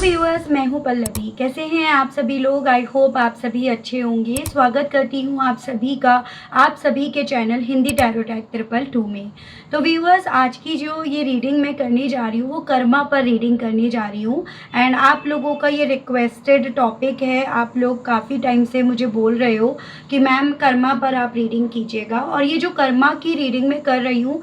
Viewers, मैं हूं पल्लवी। कैसे हैं आप सभी लोग? आई होप आप सभी अच्छे होंगे। स्वागत करती हूं आप सभी का आप सभी के चैनल हिंदी टैरो टैग 222 में। तो व्यूअर्स, आज की जो ये रीडिंग मैं करने जा रही हूँ वो कर्मा पर रीडिंग करने जा रही हूँ। एंड आप लोगों का ये रिक्वेस्टेड टॉपिक है। आप लोग काफ़ी टाइम से मुझे बोल रहे हो कि मैम कर्मा पर आप रीडिंग कीजिएगा। और ये जो कर्मा की रीडिंग मैं कर रही हूँ,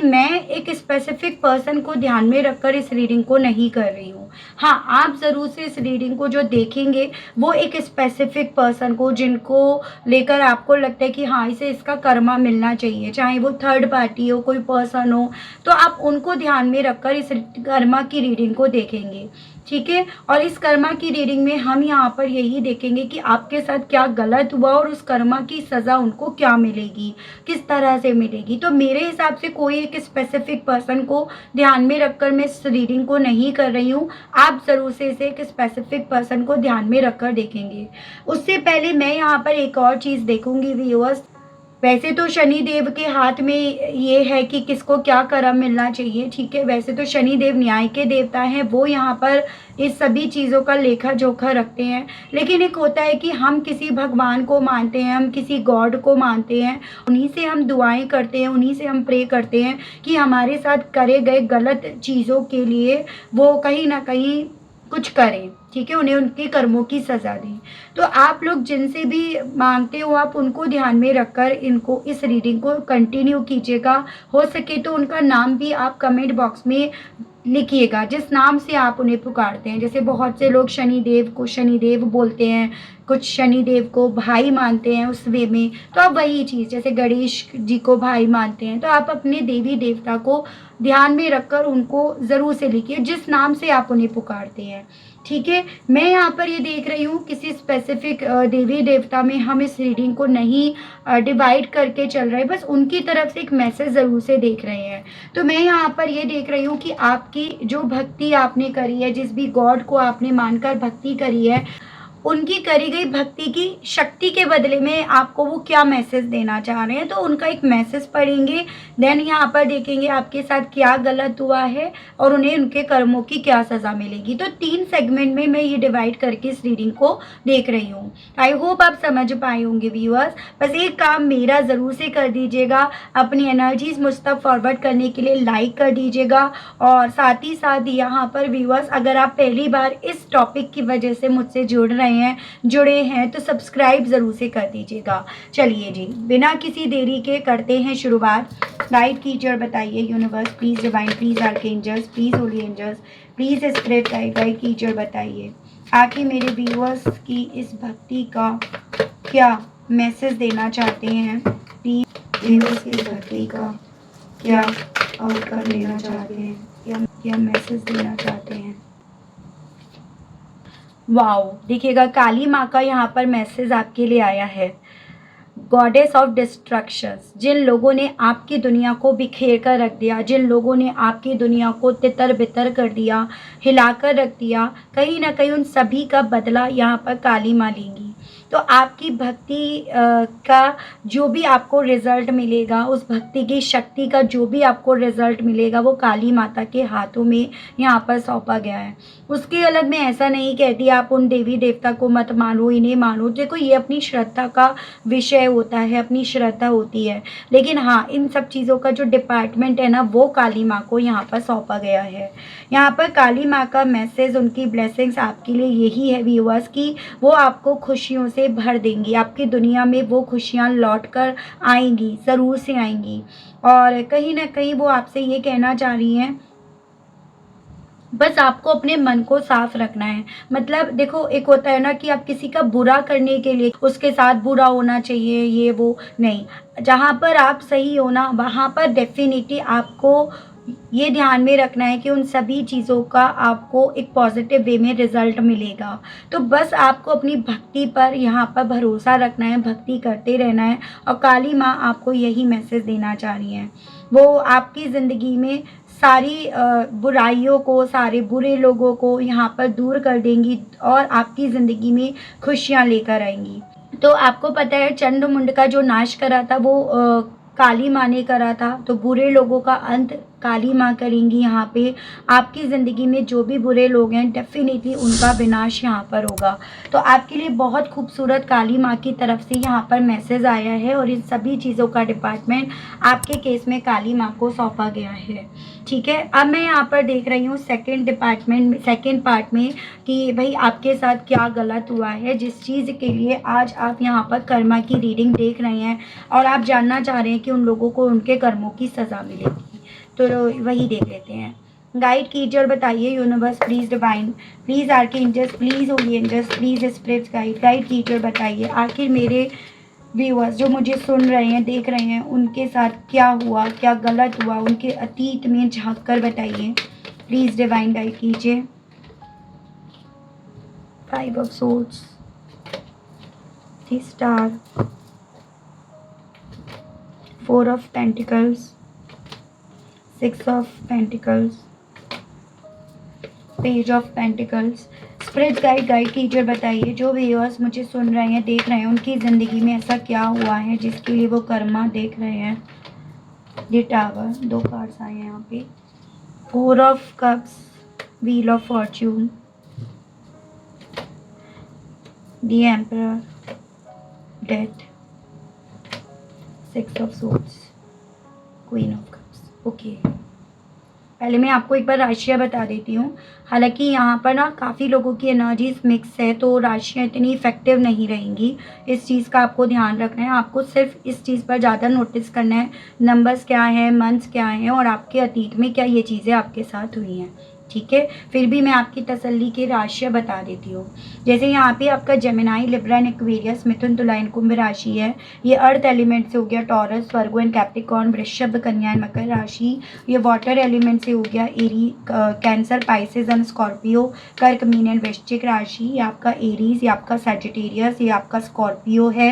मैं एक स्पेसिफिक पर्सन को ध्यान में रखकर इस रीडिंग को नहीं कर रही हूँ। हाँ, आप ज़रूर से इस रीडिंग को जो देखेंगे वो एक स्पेसिफिक पर्सन को, जिनको लेकर आपको लगता है कि हाँ, इसे इसका कर्मा मिलना चाहिए, चाहे वो थर्ड पार्टी हो, कोई पर्सन हो, तो आप उनको ध्यान में रखकर इस कर्मा की रीडिंग को देखेंगे। ठीक है। और इस कर्मा की रीडिंग में हम यहाँ पर यही देखेंगे कि आपके साथ क्या गलत हुआ और उस कर्मा की सज़ा उनको क्या मिलेगी, किस तरह से मिलेगी। तो मेरे हिसाब से कोई एक स्पेसिफिक पर्सन को ध्यान में रखकर मैं इस रीडिंग को नहीं कर रही हूँ। आप ज़रूर से इसे एक स्पेसिफिक पर्सन को ध्यान में रखकर देखेंगे। उससे पहले मैं यहाँ पर एक और चीज़ देखूँगी व्यूअर्स। वैसे तो शनि देव के हाथ में ये है कि किसको क्या कर्म मिलना चाहिए। ठीक है। वैसे तो शनि देव न्याय के देवता हैं, वो यहाँ पर इस सभी चीज़ों का लेखा जोखा रखते हैं। लेकिन एक होता है कि हम किसी भगवान को मानते हैं, हम किसी गॉड को मानते हैं, उन्हीं से हम दुआएं करते हैं, उन्हीं से हम प्रे करते हैं कि हमारे साथ करे गए गलत चीज़ों के लिए वो कहीं ना कहीं कुछ करें। ठीक है। उन्हें उनके कर्मों की सज़ा दें। तो आप लोग जिनसे भी मांगते हो, आप उनको ध्यान में रखकर इनको इस रीडिंग को कंटिन्यू कीजिएगा। हो सके तो उनका नाम भी आप कमेंट बॉक्स में लिखिएगा, जिस नाम से आप उन्हें पुकारते हैं। जैसे बहुत से लोग शनिदेव को शनिदेव बोलते हैं, कुछ शनिदेव को भाई मानते हैं उस वे में। तो आप वही चीज़, जैसे गणेश जी को भाई मानते हैं, तो आप अपने देवी देवता को ध्यान में रखकर उनको ज़रूर से लिखिए, जिस नाम से आप उन्हें पुकारते हैं। ठीक है। मैं यहाँ पर ये देख रही हूँ किसी स्पेसिफिक देवी देवता में हम इस रीडिंग को नहीं डिवाइड करके चल रहे, बस उनकी तरफ से एक मैसेज ज़रूर से देख रहे हैं। तो मैं यहाँ पर ये देख रही हूँ कि आपकी जो भक्ति आपने करी है, जिस भी गॉड को आपने मानकर भक्ति करी है, उनकी करी गई भक्ति की शक्ति के बदले में आपको वो क्या मैसेज देना चाह रहे हैं। तो उनका एक मैसेज पढ़ेंगे, देन यहाँ पर देखेंगे आपके साथ क्या गलत हुआ है और उन्हें उनके कर्मों की क्या सज़ा मिलेगी। तो 3 सेगमेंट में मैं ये डिवाइड करके इस रीडिंग को देख रही हूँ। आई होप आप समझ पाए होंगे व्यूअर्स। बस एक काम मेरा ज़रूर से कर दीजिएगा, अपनी एनर्जीज मुझ तक फॉरवर्ड करने के लिए लाइक कर दीजिएगा। और साथ ही साथ यहाँ पर व्यूअर्स, अगर आप पहली बार इस टॉपिक की वजह से मुझसे जुड़े हैं तो सब्सक्राइब ज़रूर से कर दीजिएगा। चलिए जी, बिना किसी देरी के करते हैं शुरुआत। गाइड कीजिए और बताइए universe please, divine please, archangels please, holy angels please, spirit guide कीजिए और बताइए आखिर मेरे व्यूअर्स की इस भक्ति का क्या मैसेज देना चाहते हैं। प्लीज़ व्यूअर्स की इस भक्ति का क्या आउटकम लेना चाहते हैं, क्या मैसेज देना चाहते हैं। वाओ, देखिएगा काली माँ का यहाँ पर मैसेज आपके लिए आया है। गॉडेस ऑफ डिस्ट्रक्शंस, जिन लोगों ने आपकी दुनिया को बिखेर कर रख दिया, जिन लोगों ने आपकी दुनिया को तितर बितर कर दिया, हिलाकर रख दिया, कहीं ना कहीं उन सभी का बदला यहाँ पर काली माँ लेंगी। तो आपकी भक्ति का जो भी आपको रिज़ल्ट मिलेगा, उस भक्ति की शक्ति का जो भी आपको रिज़ल्ट मिलेगा, वो काली माता के हाथों में यहाँ पर सौंपा गया है। उसके अलग मैं ऐसा नहीं कहती आप उन देवी देवता को मत मानो, इन्हें मानो। देखो, ये अपनी श्रद्धा का विषय होता है, अपनी श्रद्धा होती है। लेकिन हाँ, इन सब चीज़ों का जो डिपार्टमेंट है ना, वो काली माँ को यहाँ पर सौंपा गया है। यहाँ पर काली माँ का मैसेज, उनकी ब्लेसिंग्स आपके लिए यही है व्यूअर्स, कि वो आपको खुशियों से भर देंगी। आपकी दुनिया में वो खुशियाँ लौट कर आएंगी, ज़रूर से आएंगी। और कहीं ना कहीं वो आपसे ये कहना चाह रही हैं, बस आपको अपने मन को साफ रखना है। मतलब देखो, एक होता है ना कि आप किसी का बुरा करने के लिए उसके साथ बुरा होना चाहिए, ये वो नहीं। जहाँ पर आप सही हो ना, वहाँ पर डेफिनेटली आपको ये ध्यान में रखना है कि उन सभी चीज़ों का आपको एक पॉजिटिव वे में रिजल्ट मिलेगा। तो बस आपको अपनी भक्ति पर यहाँ पर भरोसा रखना है, भक्ति करते रहना है। और काली माँ आपको यही मैसेज देना चाह रही हैं। वो आपकी ज़िंदगी में सारी बुराइयों को, सारे बुरे लोगों को यहाँ पर दूर कर देंगी और आपकी ज़िंदगी में खुशियाँ लेकर आएंगी। तो आपको पता है, चंड मुंड का जो नाश करा था वो काली माँ ने करा था। तो बुरे लोगों का अंत काली माँ करेंगी यहाँ पे। आपकी ज़िंदगी में जो भी बुरे लोग हैं डेफिनेटली उनका विनाश यहाँ पर होगा। तो आपके लिए बहुत खूबसूरत काली माँ की तरफ से यहाँ पर मैसेज आया है और इन सभी चीज़ों का डिपार्टमेंट आपके केस में काली माँ को सौंपा गया है। ठीक है, अब मैं यहाँ पर देख रही हूँ सेकंड पार्ट में कि भाई आपके साथ क्या गलत हुआ है, जिस चीज़ के लिए आज आप यहाँ पर कर्मा की रीडिंग देख रहे हैं और आप जानना चाह रहे हैं कि उन लोगों को उनके कर्मों की सज़ा मिलेगी। तो वही देख लेते हैं। गाइड कीजिए और बताइए universe please, divine please, archangels please, holy angels please, spirits guide कीजिए और बताइए आखिर मेरे व्यूअर्स जो मुझे सुन रहे हैं, देख रहे हैं, उनके साथ क्या हुआ, क्या गलत हुआ, उनके अतीत में झांक कर बताइए प्लीज़। डिवाइन गाइड कीजिए। 5 of swords, 3 star, 4 of pentacles, 6 of pentacles, page of pentacles. Spirit guide कीजिए, बताइए जो व्यूअर्स मुझे सुन रहे हैं, देख रहे हैं, उनकी ज़िंदगी में ऐसा क्या हुआ है जिसके लिए वो कर्मा देख रहे हैं। द टावर, 2 कार्ड्स आए हैं यहाँ पे। 4 of cups, wheel of Fortune, the emperor, death, 6 of swords, queen of cups. Okay, पहले मैं आपको एक बार राशियाँ बता देती हूँ। हालांकि यहाँ पर ना काफ़ी लोगों की एनर्जीज मिक्स है, तो राशियाँ इतनी इफेक्टिव नहीं रहेंगी। इस चीज़ का आपको ध्यान रखना है, आपको सिर्फ इस चीज़ पर ज़्यादा नोटिस करना है, नंबर्स क्या हैं, मंथ्स क्या हैं और आपके अतीत में क्या ये चीज़ें आपके साथ हुई हैं। ठीक है, फिर भी मैं आपकी तसल्ली की राशियाँ बता देती हूँ। जैसे यहाँ पे आपका जेमिनाई, लिब्रा एंड एक्वेरियस, मिथुन, तुला एंड कुंभ राशि है। ये अर्थ एलिमेंट से हो गया टॉरस, वर्गो एंड कैप्रिकॉर्न, वृषभ, कन्या एंड मकर राशि। ये वाटर एलिमेंट से हो गया एरी, कैंसर, पाइसेस एंड स्कॉर्पियो, कर्क, मीन एंड वृश्चिक राशि। ये आपका एरीज, ये आपका सैजिटेरियस, ये आपका स्कॉर्पियो है।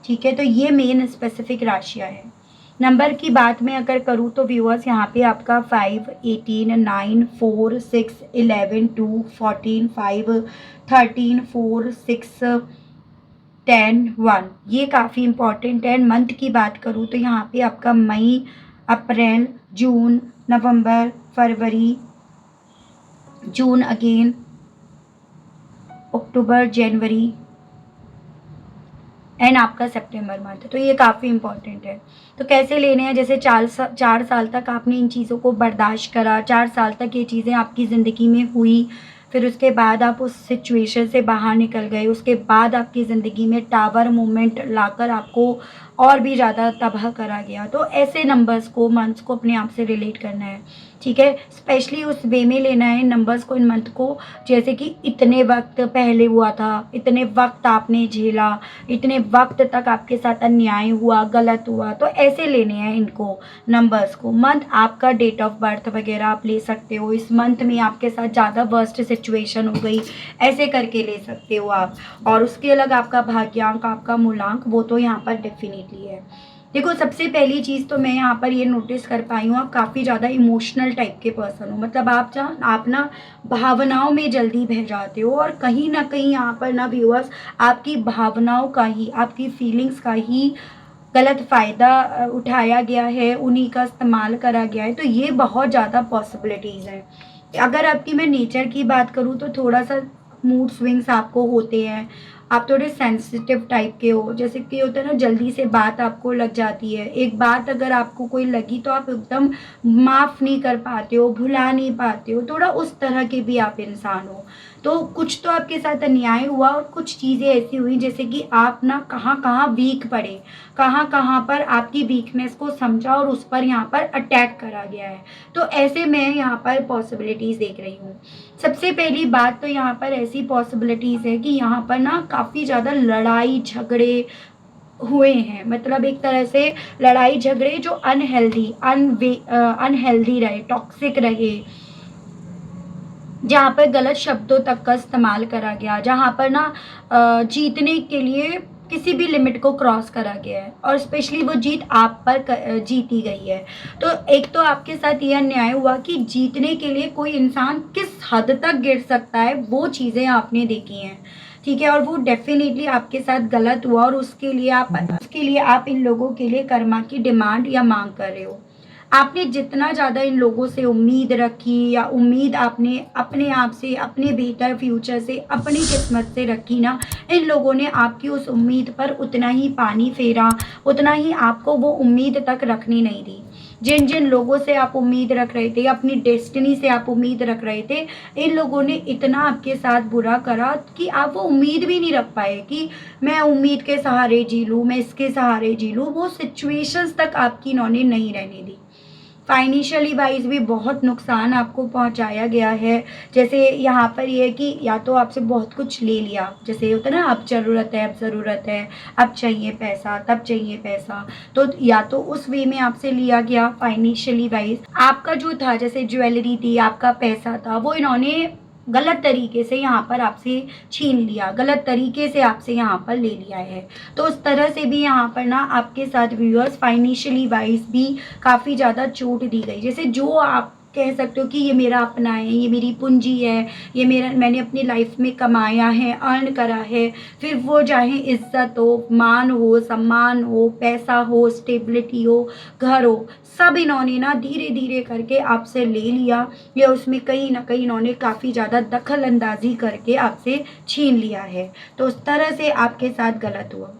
ठीक है, तो ये मेन स्पेसिफिक राशियाँ हैं। नंबर की बात मैं अगर करूँ तो व्यूअर्स यहाँ पे आपका 5, 18, 9, 4, 6, 11, 2, 14, 5, 13, 4, 6, 10, 1 ये काफ़ी इम्पॉर्टेंट है। मंथ की बात करूँ तो यहाँ पे आपका मई, अप्रैल, जून, नवंबर, फरवरी, जून अगेन, अक्टूबर, जनवरी एंड आपका सितंबर मंथ, तो ये काफ़ी इंपॉर्टेंट है। तो कैसे लेने हैं, जैसे 4 साल तक आपने इन चीज़ों को बर्दाश्त करा, 4 साल तक ये चीज़ें आपकी ज़िंदगी में हुई, फिर उसके बाद आप उस सिचुएशन से बाहर निकल गए, उसके बाद आपकी ज़िंदगी में टावर मूवमेंट लाकर आपको और भी ज़्यादा तबाह करा गया। तो ऐसे नंबर्स को, मंथ्स को अपने आप से रिलेट करना है। ठीक है, स्पेशली उस वे में लेना है इन नंबर्स को, इन मंथ को, जैसे कि इतने वक्त पहले हुआ था, इतने वक्त आपने झेला, इतने वक्त तक आपके साथ अन्याय हुआ, गलत हुआ, तो ऐसे लेने हैं इनको, नंबर्स को। मंथ आपका डेट ऑफ बर्थ वगैरह आप ले सकते हो, इस मंथ में आपके साथ ज़्यादा वर्स्ट सिचुएशन हो गई, ऐसे करके ले सकते हो आप। और उसके अलग आपका भाग्यांक, आपका मूलांक, वो तो यहाँ पर डेफिनेटली है। देखो, सबसे पहली चीज़ तो मैं यहाँ पर ये नोटिस कर पाई हूँ, आप काफ़ी ज़्यादा इमोशनल टाइप के पर्सन हो। मतलब आप ना भावनाओं में जल्दी बह जाते हो और कहीं ना कहीं यहाँ पर ना व्यूअर्स आपकी भावनाओं का ही, आपकी फीलिंग्स का ही गलत फ़ायदा उठाया गया है, उन्हीं का इस्तेमाल करा गया है। तो ये बहुत ज़्यादा पॉसिबिलिटीज़ हैं। अगर आपकी मैं नेचर की बात करूँ तो थोड़ा सा मूड स्विंग्स आपको होते हैं, आप थोड़े सेंसिटिव टाइप के हो, जैसे कि होता है ना, जल्दी से बात आपको लग जाती है। एक बात अगर आपको कोई लगी तो आप एकदम माफ़ नहीं कर पाते हो, भुला नहीं पाते हो, थोड़ा उस तरह के भी आप इंसान हो। तो कुछ तो आपके साथ अन्याय हुआ और कुछ चीज़ें ऐसी हुई जैसे कि आप ना कहाँ कहाँ वीक पड़े, कहाँ कहाँ पर आपकी वीकनेस को समझा और उस पर यहाँ पर अटैक करा गया है। तो ऐसे मैं यहाँ पर पॉसिबिलिटीज़ देख रही हूँ। सबसे पहली बात तो यहाँ पर ऐसी पॉसिबिलिटीज़ है कि यहाँ पर ना काफ़ी ज़्यादा लड़ाई झगड़े हुए हैं। मतलब एक तरह से लड़ाई झगड़े जो अनहेल्दी रहे, टॉक्सिक रहे, जहाँ पर गलत शब्दों तक का इस्तेमाल करा गया, जहाँ पर ना जीतने के लिए किसी भी लिमिट को क्रॉस करा गया है और स्पेशली वो जीत आप पर जीती गई है। तो एक तो आपके साथ ये अन्याय हुआ कि जीतने के लिए कोई इंसान किस हद तक गिर सकता है, वो चीज़ें आपने देखी हैं। ठीक है, और वो डेफिनेटली आपके साथ गलत हुआ और उसके लिए आप इन लोगों के लिए कर्मा की डिमांड या मांग कर रहे हो। आपने जितना ज़्यादा इन लोगों से उम्मीद रखी या उम्मीद आपने अपने आप से, अपने बेहतर फ्यूचर से, अपनी किस्मत से रखी ना, इन लोगों ने आपकी उस उम्मीद पर उतना ही पानी फेरा, उतना ही आपको वो उम्मीद तक रखनी नहीं दी। जिन जिन लोगों से आप उम्मीद रख रहे थे, अपनी डेस्टिनी से आप उम्मीद रख रहे थे, इन लोगों ने इतना आपके साथ बुरा करा कि आप वो उम्मीद भी नहीं रख पाए कि मैं उम्मीद के सहारे जी लूँ, मैं इसके सहारे जी लूँ। वो सिचुएशंस तक आपकी इन्होंने नहीं रहने दी। फाइनेंशियली वाइज भी बहुत नुकसान आपको पहुंचाया गया है। जैसे यहाँ पर ये है कि या तो आपसे बहुत कुछ ले लिया, जैसे होता है ना, अब ज़रूरत है, अब ज़रूरत है, अब चाहिए पैसा, तब चाहिए पैसा, तो या तो उस वे में आपसे लिया गया फाइनेंशियली वाइज। आपका जो था, जैसे ज्वेलरी थी, आपका पैसा था, वो इन्होंने गलत तरीके से यहाँ पर आपसे छीन लिया, गलत तरीके से आपसे यहाँ पर ले लिया है। तो उस तरह से भी यहाँ पर ना आपके साथ व्यूअर्स फाइनेंशियली वाइज भी काफ़ी ज़्यादा चोट दी गई। जैसे जो आप कह सकते हो कि ये मेरा अपना है, ये मेरी पूंजी है, ये मैंने अपनी लाइफ में कमाया है, अर्न करा है, फिर वो चाहे इज्जत हो, मान हो, सम्मान हो, पैसा हो, स्टेबिलिटी हो, घर हो, सब इन्होंने ना धीरे धीरे करके आपसे ले लिया, या उसमें कहीं ना कहीं इन्होंने काफ़ी ज़्यादा दखल अंदाजी करके आपसे छीन लिया है। तो उस तरह से आपके साथ गलत हुआ।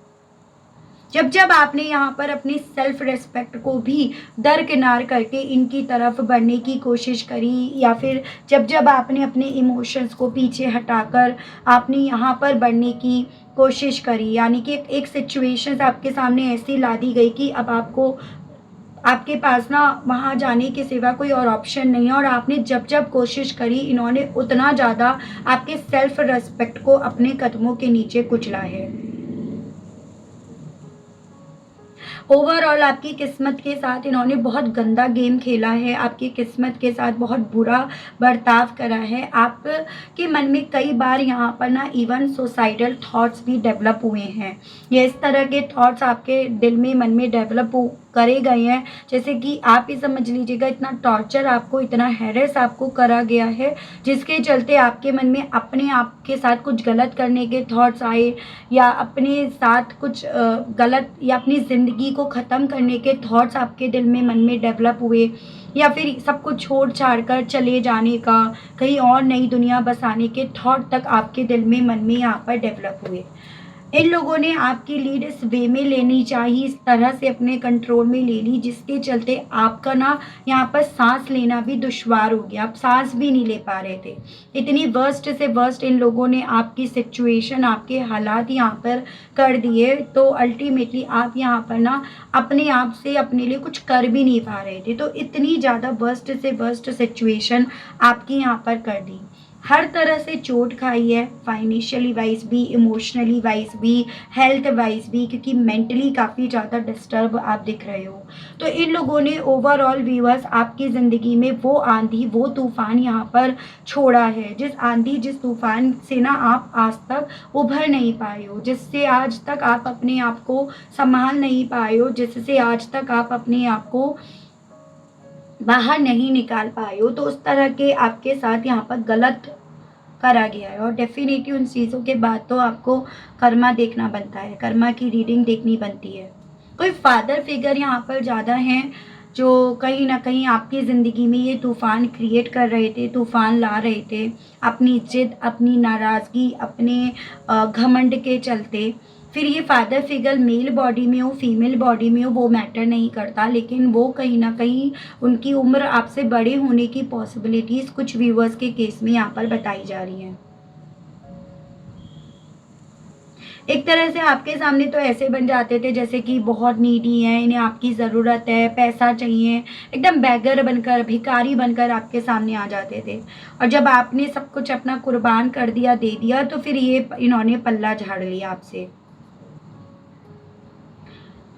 जब जब आपने यहाँ पर अपनी सेल्फ रेस्पेक्ट को भी दरकिनार करके इनकी तरफ बढ़ने की कोशिश करी, या फिर जब जब आपने अपने इमोशंस को पीछे हटाकर आपने यहाँ पर बढ़ने की कोशिश करी, यानी कि एक सिचुएशंस आपके सामने ऐसी ला दी गई कि अब आपके पास ना वहाँ जाने के सिवा कोई और ऑप्शन नहीं है, और आपने जब जब कोशिश करी, इन्होंने उतना ज़्यादा आपके सेल्फ रेस्पेक्ट को अपने कदमों के नीचे कुचला है। ओवरऑल आपकी किस्मत के साथ इन्होंने बहुत गंदा गेम खेला है, आपकी किस्मत के साथ बहुत बुरा बर्ताव करा है। आपके मन में कई बार यहाँ पर ना इवन सुसाइडल थॉट्स भी डेवलप हुए हैं। ये इस तरह के थॉट्स आपके दिल में, मन में डेवलप करे गए हैं, जैसे कि आप ही समझ लीजिएगा, इतना टॉर्चर आपको, इतना हैरेस आपको करा गया है, जिसके चलते आपके मन में अपने आप के साथ कुछ गलत करने के थॉट्स आए, या अपने साथ कुछ गलत, या अपनी ज़िंदगी को ख़त्म करने के थॉट्स आपके दिल में, मन में डेवलप हुए, या फिर सब कुछ छोड़ छाड़ कर चले जाने का, कहीं और नई दुनिया बसाने के थॉट तक आपके दिल में, मन में यहाँ पर डेवलप हुए। इन लोगों ने आपकी लीड इस वे में लेनी चाहिए, इस तरह से अपने कंट्रोल में ले ली, जिसके चलते आपका ना यहाँ पर सांस लेना भी दुश्वार हो गया, आप सांस भी नहीं ले पा रहे थे। इतनी वर्स्ट से वर्स्ट इन लोगों ने आपकी सिचुएशन, आपके हालात यहाँ पर कर दिए, तो अल्टीमेटली आप यहाँ पर ना अपने आप से अपने लिए कुछ कर भी नहीं पा रहे थे। तो इतनी ज़्यादा वर्स्ट से वर्स्ट सिचुएशन आपकी यहाँ पर कर दी। हर तरह से चोट खाई है, फाइनेंशियली वाइज भी, इमोशनली वाइज भी, हेल्थ वाइज भी, क्योंकि मेंटली काफ़ी ज़्यादा डिस्टर्ब आप दिख रहे हो। तो इन लोगों ने ओवरऑल व्यूअर्स आपकी ज़िंदगी में वो आंधी, वो तूफ़ान यहाँ पर छोड़ा है, जिस आंधी, जिस तूफ़ान से ना आप आज तक उभर नहीं पाए हो, जिससे आज तक आप अपने आप को संभाल नहीं पाए हो, जिससे आज तक आप अपने आप को बाहर नहीं निकाल पाए हो। तो उस तरह के आपके साथ यहाँ पर गलत करा गया है, और डेफिनेटली उन चीज़ों के बाद तो आपको कर्मा देखना बनता है, कर्मा की रीडिंग देखनी बनती है। कोई फादर फिगर यहाँ पर ज़्यादा हैं, जो कहीं ना कहीं आपकी ज़िंदगी में ये तूफ़ान क्रिएट कर रहे थे, तूफ़ान ला रहे थे, अपनी जिद, अपनी नाराज़गी, अपने घमंड के चलते। फिर ये फादर फिगर मेल बॉडी में हो, फीमेल बॉडी में हो, वो मैटर नहीं करता, लेकिन वो कहीं ना कहीं उनकी उम्र आपसे बड़े होने की पॉसिबिलिटीज़ कुछ व्यूअर्स के केस में यहाँ पर बताई जा रही हैं। एक तरह से आपके सामने तो ऐसे बन जाते थे जैसे कि बहुत नीडी हैं, इन्हें आपकी ज़रूरत है, पैसा चाहिए, एकदम बैगर बनकर, भिखारी बनकर आपके सामने आ जाते थे। और जब आपने सब कुछ अपना कुर्बान कर दिया, दे दिया, तो फिर ये इन्होंने पल्ला झाड़ लिया आपसे।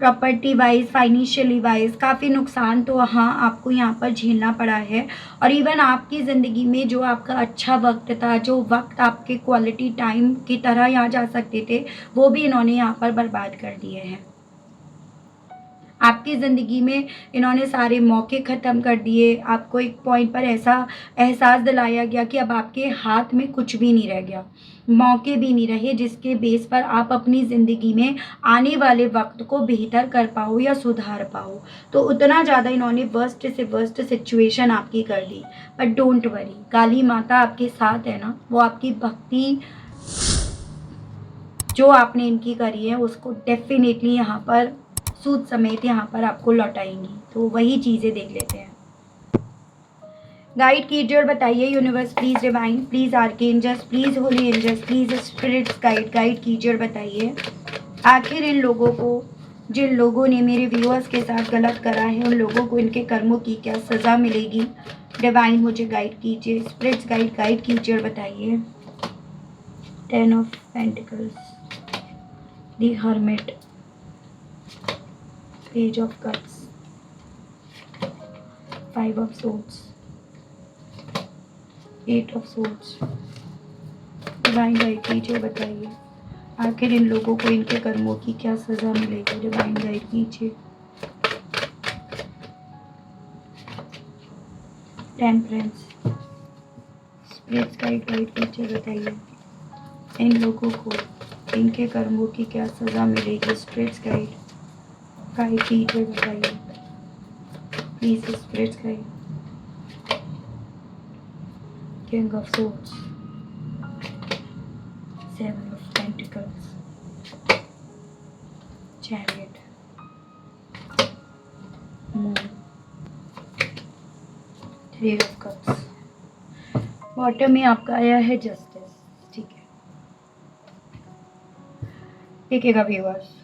प्रॉपर्टी वाइज, फाइनेंशियली वाइज काफ़ी नुकसान तो हाँ आपको यहाँ पर झेलना पड़ा है। और इवन आपकी ज़िंदगी में जो आपका अच्छा वक्त था, जो वक्त आपके क्वालिटी टाइम की तरह यहाँ जा सकते थे, वो भी इन्होंने यहाँ पर बर्बाद कर दिए हैं। आपकी ज़िंदगी में इन्होंने सारे मौके ख़त्म कर दिए। आपको एक पॉइंट पर ऐसा एहसास दिलाया गया कि अब आपके हाथ में कुछ भी नहीं रह गया, मौके भी नहीं रहे जिसके बेस पर आप अपनी ज़िंदगी में आने वाले वक्त को बेहतर कर पाओ या सुधार पाओ। तो उतना ज़्यादा इन्होंने वर्स्ट से वर्स्ट सिचुएशन आपकी कर दी। बट डोंट वरी, काली माता आपके साथ है ना, वो आपकी भक्ति जो आपने इनकी करी है उसको डेफिनेटली यहाँ पर सूद समेत यहाँ पर आपको लौटाएंगी। तो वही चीज़ें देख लेते हैं। गाइड कीजिए और बताइए universe please, divine please, archangels please, holy angels please, spirits guide कीजिए और बताइए आखिर इन लोगों को, जिन लोगों ने मेरे व्यूअर्स के साथ गलत करा है, उन लोगों को इनके कर्मों की क्या सज़ा मिलेगी। डिवाइन मुझे गाइड कीजिए, स्पिरिट्स गाइड कीजिए और बताइए। 10 of pentacles, the hermit, page of cups, 5 of swords, 8 of swords. Divine guide कीजिए, बताइए आखिर इन लोगों को इनके कर्मों की क्या सज़ा मिलेगी। डिवाइन गाइड कीजिए। टेम्परेंस, स्पिरिट्स गाइड कीजिए, बताइए इन लोगों को इनके कर्मों की क्या सज़ा मिलेगी। स्पिरिट्स गाइड कीजिए, बताइए please, spirits guide. King of swords, 7 of pentacles, chariot, moon, 3 of cups. Bottom में आपका आया है जस्टिस। ठीक है, देखिएगा व्यूअर्स,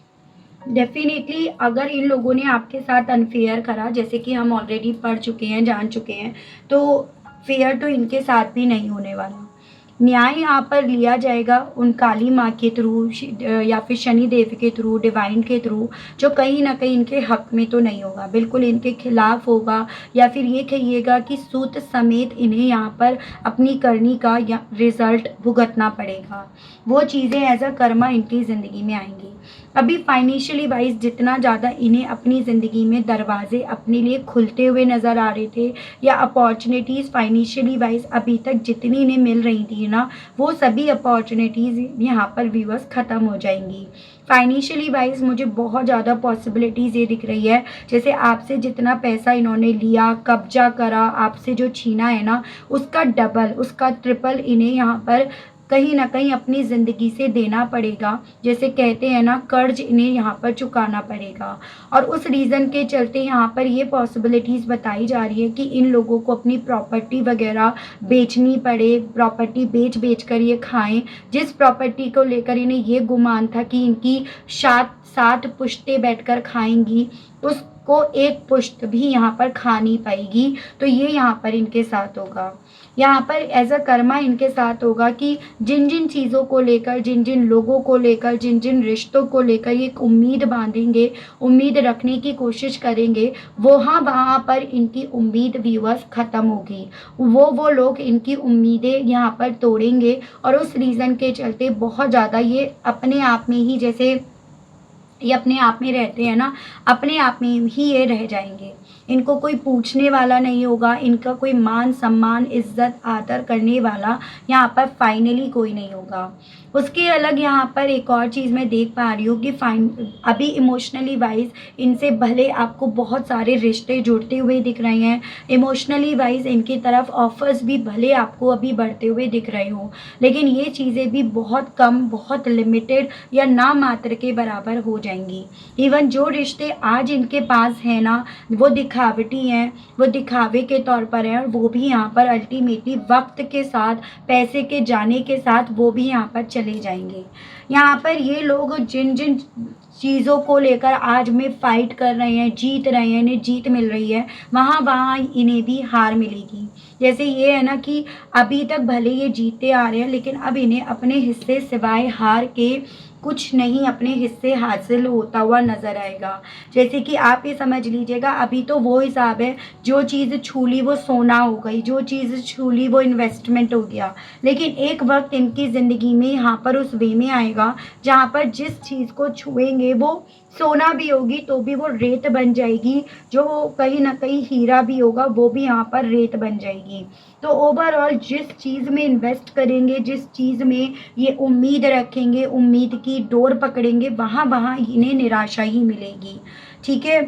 डेफिनेटली अगर इन लोगों ने आपके साथ अनफेयर करा, जैसे कि हम ऑलरेडी पढ़ चुके हैं, जान चुके हैं, तो फेयर तो इनके साथ भी नहीं होने वाला। न्याय यहाँ पर लिया जाएगा उन काली माँ के थ्रू या फिर शनि देव के थ्रू, डिवाइन के थ्रू, जो कहीं ना कहीं इनके हक में तो नहीं होगा, बिल्कुल इनके खिलाफ होगा। या फिर ये कहिएगा कि सूत समेत इन्हें यहाँ पर अपनी करनी का या रिजल्ट भुगतना पड़ेगा। वो चीज़ें एज अ कर्मा इनकी ज़िंदगी में आएंगी। अभी फाइनेंशियली वाइज जितना ज़्यादा इन्हें अपनी ज़िंदगी में दरवाजे अपने लिए खुलते हुए नज़र आ रहे थे, या अपॉर्चुनिटीज़ फाइनेंशियली वाइज अभी तक जितनी इन्हें मिल रही थी ना, वो सभी अपॉर्चुनिटीज़ यहाँ पर व्यूअर्स ख़त्म हो जाएंगी। फाइनेंशियली वाइज मुझे बहुत ज़्यादा पॉसिबिलिटीज़ ये दिख रही है, जैसे आपसे जितना पैसा इन्होंने लिया, कब्जा करा, आपसे जो छीना है ना, उसका डबल, उसका ट्रिपल इन्हें यहाँ पर कहीं ना कहीं अपनी ज़िंदगी से देना पड़ेगा। जैसे कहते हैं ना, कर्ज इन्हें यहाँ पर चुकाना पड़ेगा। और उस रीज़न के चलते यहाँ पर ये पॉसिबिलिटीज़ बताई जा रही है कि इन लोगों को अपनी प्रॉपर्टी वगैरह बेचनी पड़े, प्रॉपर्टी बेच कर ये खाएं। जिस प्रॉपर्टी को लेकर इन्हें ये गुमान था कि इनकी 7 पुश्तें बैठकर खाएंगी, उसको एक पुश्त भी यहाँ पर खा नहीं पाएगी। तो ये यहाँ पर इनके साथ होगा। यहाँ पर एज अ कर्मा इनके साथ होगा कि जिन जिन चीज़ों को लेकर, जिन जिन लोगों को लेकर, जिन जिन रिश्तों को लेकर ये एक उम्मीद बांधेंगे, उम्मीद रखने की कोशिश करेंगे, वहाँ पर इनकी उम्मीद व्यूअर्स ख़त्म होगी। वो लोग इनकी उम्मीदें यहाँ पर तोड़ेंगे, और उस रीज़न के चलते बहुत ज़्यादा ये अपने आप में ही, जैसे ये अपने आप में रहते हैं ना, अपने आप में ही ये रह जाएंगे। इनको कोई पूछने वाला नहीं होगा, इनका कोई मान सम्मान इज्जत आदर करने वाला यहाँ पर फाइनली कोई नहीं होगा। उसके अलग यहाँ पर एक और चीज़ मैं देख पा रही हूँ कि अभी इमोशनली वाइज इनसे भले आपको बहुत सारे रिश्ते जुड़ते हुए दिख रहे हैं, इमोशनली वाइज इनकी तरफ ऑफर्स भी भले आपको अभी बढ़ते हुए दिख रहे हो, लेकिन ये चीज़ें भी बहुत कम, बहुत लिमिटेड या ना मात्र के बराबर हो जाएंगी। इवन जो रिश्ते आज इनके पास हैं ना, वो दिखावटी हैं, वो दिखावे के तौर पर हैं, और वो भी यहाँ पर अल्टीमेटली वक्त के साथ, पैसे के जाने के साथ वो भी यहाँ पर चले जाएंगे। यहाँ पर ये लोग जिन जिन चीज़ों को लेकर आज में फाइट कर रहे हैं, जीत रहे हैं, इन्हें जीत मिल रही है, वहाँ इन्हें भी हार मिलेगी। जैसे ये है ना कि अभी तक भले ये जीतते आ रहे हैं, लेकिन अब इन्हें अपने हिस्से सिवाय हार के कुछ नहीं अपने हिस्से हासिल होता हुआ नज़र आएगा। जैसे कि आप ये समझ लीजिएगा, अभी तो वो हिसाब है, जो चीज़ छू ली वो सोना हो गई, जो चीज़ छू ली वो इन्वेस्टमेंट हो गया। लेकिन एक वक्त इनकी ज़िंदगी में यहाँ पर उस वे में आएगा जहाँ पर जिस चीज़ को छुएंगे वो सोना भी होगी तो भी वो रेत बन जाएगी, जो कहीं ना कहीं हीरा भी होगा वो भी यहाँ पर रेत बन जाएगी। तो ओवरऑल जिस चीज़ में इन्वेस्ट करेंगे, जिस चीज़ में ये उम्मीद रखेंगे, उम्मीद की डोर पकड़ेंगे, वहाँ वहाँ इन्हें निराशा ही मिलेगी। ठीक है,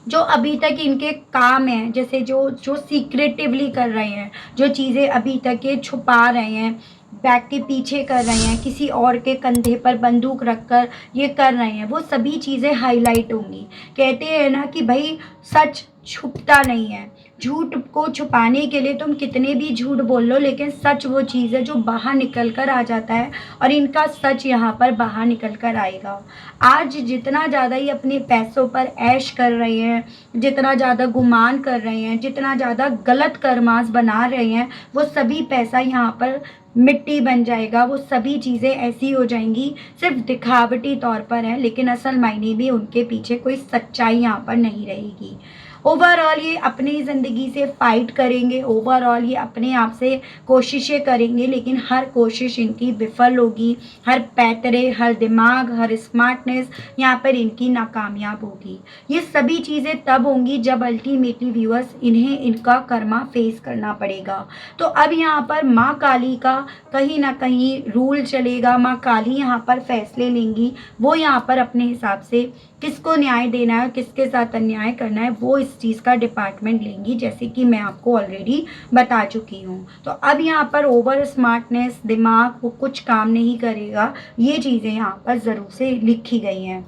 जो अभी तक इनके काम हैं, जैसे जो जो सीक्रेटिवली कर रहे हैं, जो चीज़ें अभी तक ये छुपा रहे हैं, बैक के पीछे कर रहे हैं, किसी और के कंधे पर बंदूक रखकर ये कर रहे हैं, वो सभी चीज़ें हाईलाइट होंगी। कहते हैं ना कि भाई सच छुपता नहीं है, झूठ को छुपाने के लिए तुम कितने भी झूठ बोल लो, लेकिन सच वो चीज़ है जो बाहर निकल कर आ जाता है, और इनका सच यहाँ पर बाहर निकल कर आएगा। आज जितना ज़्यादा ये अपने पैसों पर ऐश कर रहे हैं, जितना ज़्यादा गुमान कर रहे हैं, जितना ज़्यादा गलत करमास बना रहे हैं, वो सभी पैसा यहाँ पर मिट्टी बन जाएगा। वो सभी चीज़ें ऐसी हो जाएंगी, सिर्फ दिखावटी तौर पर है, लेकिन असल मायने में उनके पीछे कोई सच्चाई यहाँ पर नहीं रहेगी। ओवरऑल ये अपनी ज़िंदगी से फाइट करेंगे, ओवरऑल ये अपने आप से कोशिशें करेंगे, लेकिन हर कोशिश इनकी विफल होगी। हर पैतरे, हर दिमाग, हर स्मार्टनेस यहाँ पर इनकी नाकामयाब होगी। ये सभी चीज़ें तब होंगी जब अल्टीमेटली व्यूअर्स इन्हें इनका कर्मा फेस करना पड़ेगा। तो अब यहाँ पर माँ काली का कहीं ना कहीं रूल चलेगा, माँ काली यहाँ पर फैसले लेंगी। वो यहाँ पर अपने हिसाब से किसको न्याय देना है, किसके साथ अन्याय करना है, वो इस चीज़ का डिपार्टमेंट लेंगी, जैसे कि मैं आपको ऑलरेडी बता चुकी हूँ। तो अब यहाँ पर ओवर स्मार्टनेस, दिमाग वो कुछ काम नहीं करेगा। ये चीज़ें यहाँ पर ज़रूर से लिखी गई हैं।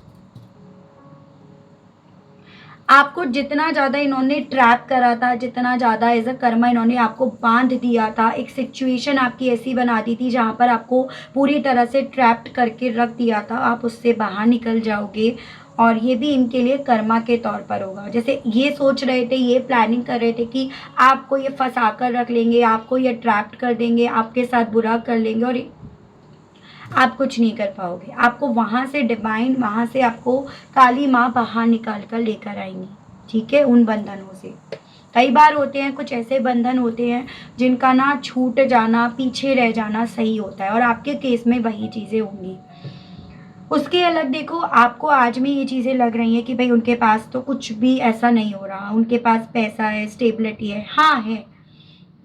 आपको जितना ज़्यादा इन्होंने ट्रैप करा था, जितना ज़्यादा एज अ कर्मा इन्होंने आपको बांध दिया था, एक सिचुएशन आपकी ऐसी बना दी थी जहाँ पर आपको पूरी तरह से ट्रैप्ड करके रख दिया था, आप उससे बाहर निकल जाओगे। और ये भी इनके लिए कर्मा के तौर पर होगा। जैसे ये सोच रहे थे, ये प्लानिंग कर रहे थे कि आपको ये फंसा कर रख लेंगे, आपको ये ट्रैप्ड कर देंगे, आपके साथ बुरा कर लेंगे, और आप कुछ नहीं कर पाओगे। आपको वहाँ से डिवाइन, वहाँ से आपको काली माँ बाहर निकाल कर लेकर आएंगी। ठीक है, उन बंधनों से। कई बार होते हैं कुछ ऐसे बंधन होते हैं जिनका ना छूट जाना, पीछे रह जाना सही होता है, और आपके केस में वही चीज़ें होंगी। उसके अलग देखो, आपको आज में ये चीज़ें लग रही हैं कि भाई उनके पास तो कुछ भी ऐसा नहीं हो रहा, उनके पास पैसा है, स्टेबिलिटी है। हाँ है,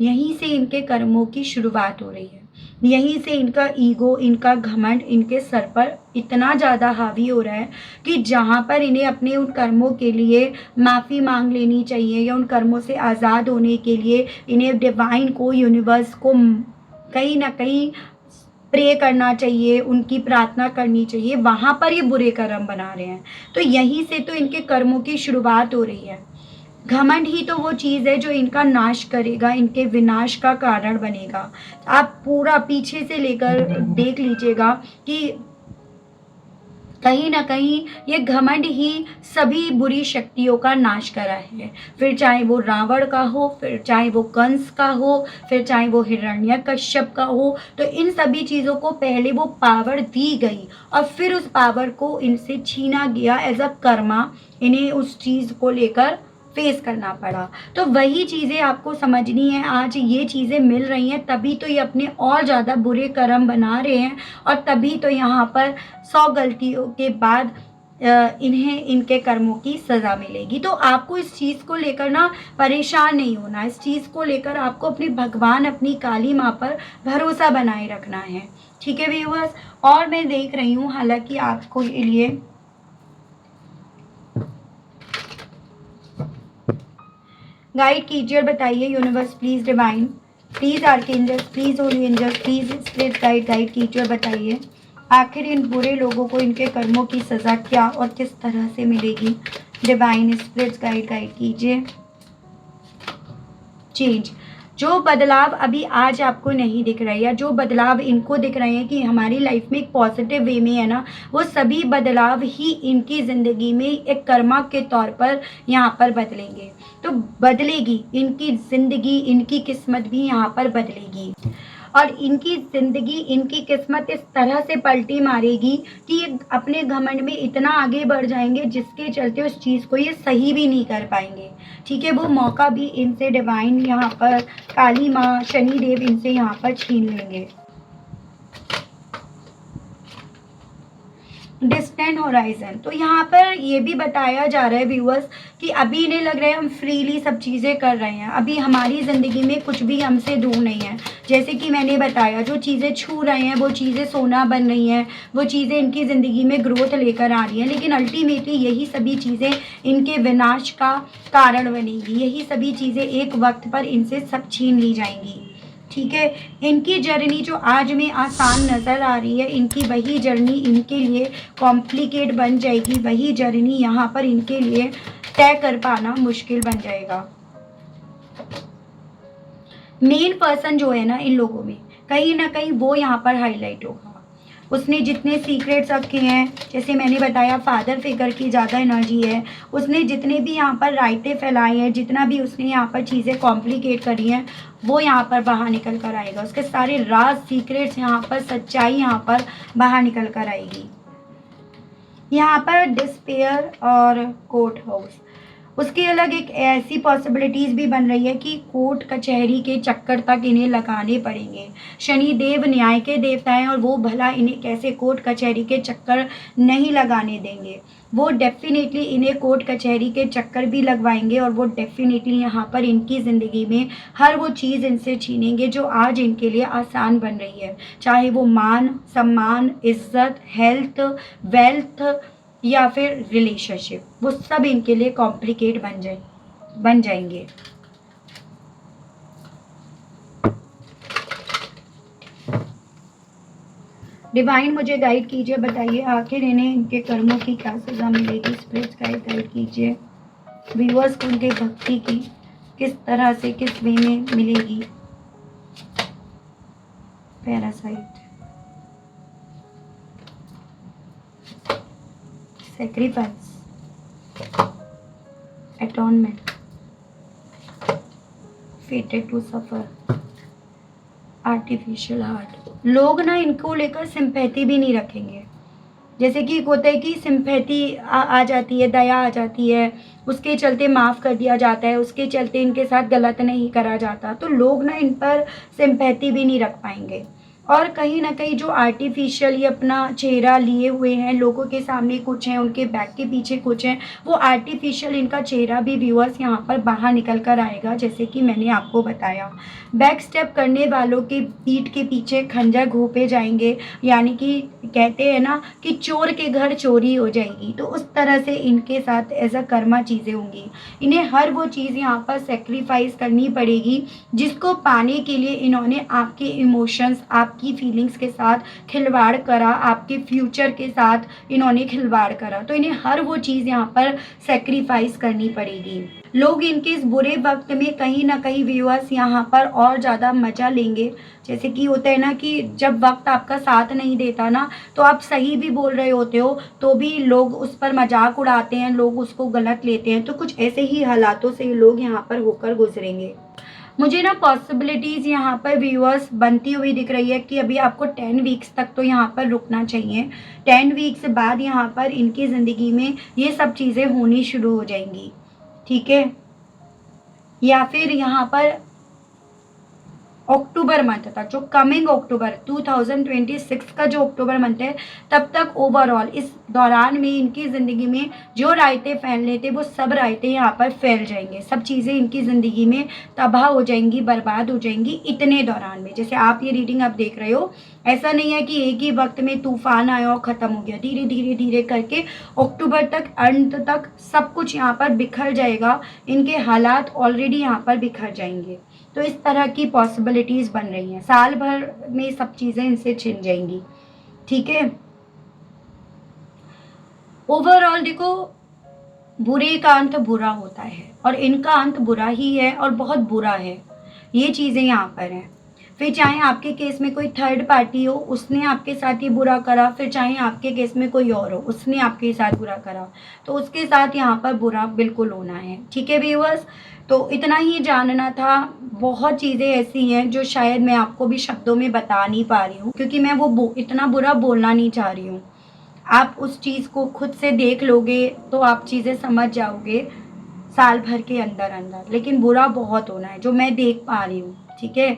यहीं से इनके कर्मों की शुरुआत हो रही है। यहीं से इनका ईगो, इनका घमंड इनके सर पर इतना ज़्यादा हावी हो रहा है कि जहाँ पर इन्हें अपने उन कर्मों के लिए माफ़ी मांग लेनी चाहिए, या उन कर्मों से आज़ाद होने के लिए इन्हें डिवाइन को, यूनिवर्स को कहीं ना कहीं प्रे करना चाहिए, उनकी प्रार्थना करनी चाहिए, वहाँ पर ये बुरे कर्म बना रहे हैं। तो यहीं से तो इनके कर्मों की शुरुआत हो रही है। घमंड ही तो वो चीज़ है जो इनका नाश करेगा, इनके विनाश का कारण बनेगा। आप पूरा पीछे से लेकर देख लीजिएगा कि कहीं ना कहीं ये घमंड ही सभी बुरी शक्तियों का नाश करा है। फिर चाहे वो रावण का हो, फिर चाहे वो कंस का हो, फिर चाहे वो हिरण्यकश्यप का हो, तो इन सभी चीज़ों को पहले वो पावर दी गई और फिर उस पावर को इनसे छीना गया एज अ कर्मा। इन्हें उस चीज़ को लेकर फेस करना पड़ा। तो वही चीज़ें आपको समझनी है। आज ये चीज़ें मिल रही हैं, तभी तो ये अपने और ज़्यादा बुरे कर्म बना रहे हैं, और तभी तो यहाँ पर 100 गलतियों के बाद इन्हें इनके कर्मों की सज़ा मिलेगी। तो आपको इस चीज़ को लेकर ना परेशान नहीं होना। इस चीज़ को लेकर आपको अपने भगवान, अपनी काली माँ पर भरोसा बनाए रखना है। ठीक है व्यूअर्स, और मैं देख रही हूँ हालांकि आपको के लिए गाइड कीजिए और बताइए universe please, divine please, archangels please, holy angels please, spirit guide कीजिए और बताइए आखिर इन बुरे लोगों को इनके कर्मों की सज़ा क्या और किस तरह से मिलेगी। डिवाइन स्पिरिट गाइड कीजिए। चेंज, जो बदलाव अभी आज आपको नहीं दिख रहा है, या जो बदलाव इनको दिख रहे हैं कि हमारी लाइफ में एक पॉजिटिव वे में है ना, वो सभी बदलाव ही इनकी ज़िंदगी में एक कर्मा के तौर पर यहाँ पर बदलेंगे। तो बदलेगी इनकी ज़िंदगी, इनकी किस्मत भी यहाँ पर बदलेगी। और इनकी ज़िंदगी, इनकी किस्मत इस तरह से पलटी मारेगी कि ये अपने घमंड में इतना आगे बढ़ जाएंगे जिसके चलते उस चीज़ को ये सही भी नहीं कर पाएंगे। ठीक है, वो मौका भी इनसे डिवाइन यहाँ पर काली माँ, शनि देव इनसे यहाँ पर छीन लेंगे। डिस्टेंट होराइजन, तो यहाँ पर ये भी बताया जा रहा है व्यूअर्स कि अभी इन्हें लग रहा है हम फ्रीली सब चीज़ें कर रहे हैं, अभी हमारी ज़िंदगी में कुछ भी हमसे दूर नहीं है। जैसे कि मैंने बताया, जो चीज़ें छू रहे हैं वो चीज़ें सोना बन रही हैं, वो चीज़ें इनकी ज़िंदगी में ग्रोथ लेकर आ रही हैं, लेकिन अल्टीमेटली यही सभी चीज़ें इनके विनाश का कारण बनेंगी। यही सभी चीज़ें एक वक्त पर इनसे सब छीन ली जाएंगी। ठीक है, इनकी जर्नी जो आज में आसान नज़र आ रही है, इनकी वही जर्नी इनके लिए कॉम्प्लिकेट बन जाएगी। वही जर्नी यहाँ पर इनके लिए तय कर पाना मुश्किल बन जाएगा। मेन पर्सन जो है ना इन लोगों में, कहीं ना कहीं वो यहाँ पर हाईलाइट होगा। उसने जितने सीक्रेट्स रखे हैं, जैसे मैंने बताया फादर फिगर की ज़्यादा एनर्जी है, उसने जितने भी यहाँ पर रायते फैलाए हैं, जितना भी उसने यहाँ पर चीज़ें कॉम्प्लिकेट करी हैं, वो यहाँ पर बाहर निकल कर आएगा। उसके सारे राज, सीक्रेट्स यहाँ पर, सच्चाई यहाँ पर बाहर निकल कर आएगी। यहाँ पर डिस्पेयर और कोर्ट हाउस, उसके अलग एक ऐसी पॉसिबिलिटीज़ भी बन रही है कि कोर्ट कचहरी के चक्कर तक इन्हें लगाने पड़ेंगे। शनि देव न्याय के देवता हैं और वो भला इन्हें कैसे कोर्ट कचहरी के चक्कर नहीं लगाने देंगे। वो डेफिनेटली इन्हें कोर्ट कचहरी के चक्कर भी लगवाएंगे और वो डेफिनेटली यहाँ पर इनकी ज़िंदगी में हर वो चीज़ इनसे छीनेंगे जो आज इनके लिए आसान बन रही है, चाहे वो मान, सम्मान, इज्जत, हेल्थ, वेल्थ या फिर रिलेशनशिप, वो सब इनके लिए कॉम्प्लिकेट बन जाएंगे। डिवाइन मुझे गाइड कीजिए, बताइए आखिर इन्हें इनके कर्मों की क्या सज़ा मिलेगी। स्पिरिट्स गाइड कीजिए व्यूअर्स को उनके भक्ति की किस तरह से, किस वे में मिलेगी। Parasite, sacrifice, atonement, fated to suffer, artificial heart। लोग ना इनको लेकर सिंपैथी भी नहीं रखेंगे। जैसे कि होता है कि सिंपैथी आ जाती है, दया आ जाती है, उसके चलते माफ़ कर दिया जाता है, उसके चलते इनके साथ गलत नहीं करा जाता, तो लोग ना इन पर सिंपैथी भी नहीं रख पाएंगे। और कहीं ना कहीं जो आर्टिफिशियल ये अपना चेहरा लिए हुए हैं, लोगों के सामने कुछ हैं, उनके बैक के पीछे कुछ हैं, वो आर्टिफिशियल इनका चेहरा भी व्यूअर्स यहाँ पर बाहर निकल कर आएगा। जैसे कि मैंने आपको बताया, बैक स्टेप करने वालों के पीठ के पीछे खंजर घोंपे जाएंगे, यानी कि कहते हैं ना कि चोर के घर चोरी हो जाएगी, तो उस तरह से इनके साथ एज अ कर्मा चीज़ें होंगी। इन्हें हर वो चीज़ यहाँ पर सेक्रीफाइस करनी पड़ेगी जिसको पाने के लिए इन्होंने आपके इमोशंस, आपकी फीलिंग्स के साथ खिलवाड़ करा, आपके फ्यूचर के साथ इन्होंने खिलवाड़ करा, तो इन्हें हर वो चीज़ यहाँ पर सेक्रीफाइस करनी पड़ेगी। लोग इनके इस बुरे वक्त में कहीं ना कहीं व्यूअर्स यहाँ पर और ज़्यादा मज़ा लेंगे। जैसे कि होता है ना कि जब वक्त आपका साथ नहीं देता ना, तो आप सही भी बोल रहे होते हो तो भी लोग उस पर मजाक उड़ाते हैं, लोग उसको गलत लेते हैं। तो कुछ ऐसे ही हालातों से लोग यहाँ पर होकर गुजरेंगे। मुझे ना पॉसिबिलिटीज़ यहाँ पर व्यूअर्स बनती हुई दिख रही है कि अभी आपको 10 वीक्स तक तो यहाँ पर रुकना चाहिए। 10 वीक्स बाद यहाँ पर इनकी ज़िंदगी में ये सब चीज़ें होनी शुरू हो जाएंगी। ठीक है, या फिर यहाँ पर अक्टूबर मंथ तक, जो कमिंग अक्टूबर 2026 का जो अक्टूबर मंथ है, तब तक ओवरऑल इस दौरान में इनकी ज़िंदगी में जो रायते फैलने थे वो सब रायते यहाँ पर फैल जाएंगे। सब चीज़ें इनकी ज़िंदगी में तबाह हो जाएंगी, बर्बाद हो जाएंगी इतने दौरान में। जैसे आप ये रीडिंग आप देख रहे हो, ऐसा नहीं है कि एक ही वक्त में तूफान आया और ख़त्म हो गया। धीरे धीरे धीरे करके अक्टूबर तक, अंत तक सब कुछ यहाँ पर बिखर जाएगा। इनके हालात ऑलरेडी यहाँ पर बिखर जाएंगे। तो इस तरह की पॉसिबिलिटीज़ बन रही हैं। साल भर में सब चीज़ें इनसे छिन जाएंगी। ठीक है, ओवरऑल देखो, बुरे का अंत बुरा होता है और इनका अंत बुरा ही है और बहुत बुरा है। ये चीज़ें यहाँ पर हैं। फिर चाहे आपके केस में कोई थर्ड पार्टी हो, उसने आपके साथ ये बुरा करा, फिर चाहे आपके केस में कोई और हो, उसने आपके साथ बुरा करा, तो उसके साथ यहाँ पर बुरा बिल्कुल होना है। ठीक है व्यूअर्स, तो इतना ही जानना था। बहुत चीज़ें ऐसी हैं जो शायद मैं आपको भी शब्दों में बता नहीं पा रही हूँ, क्योंकि मैं वो इतना बुरा बोलना नहीं चाह रही हूँ। आप उस चीज़ को खुद से देख लोगे तो आप चीज़ें समझ जाओगे साल भर के अंदर अंदर, लेकिन बुरा बहुत होना है जो मैं देख पा रही हूँ। ठीक है,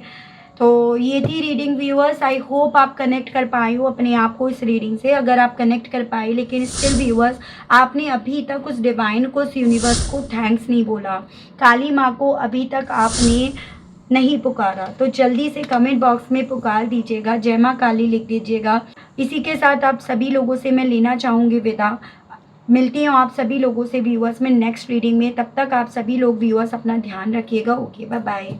तो ये थी रीडिंग व्यूअर्स। आई होप आप कनेक्ट कर पाए हो अपने आप को इस रीडिंग से। अगर आप कनेक्ट कर पाए, लेकिन स्टिल व्यूअर्स आपने अभी तक उस डिवाइन को, उस यूनिवर्स को थैंक्स नहीं बोला, काली माँ को अभी तक आपने नहीं पुकारा, तो जल्दी से कमेंट बॉक्स में पुकार दीजिएगा, जय माँ काली लिख दीजिएगा। इसी के साथ आप सभी लोगों से मैं लेना चाहूँगी विदा। मिलती हूँ आप सभी लोगों से व्यूअर्स में नेक्स्ट रीडिंग में। तब तक आप सभी लोग व्यूअर्स अपना ध्यान रखिएगा। Okay, bye bye.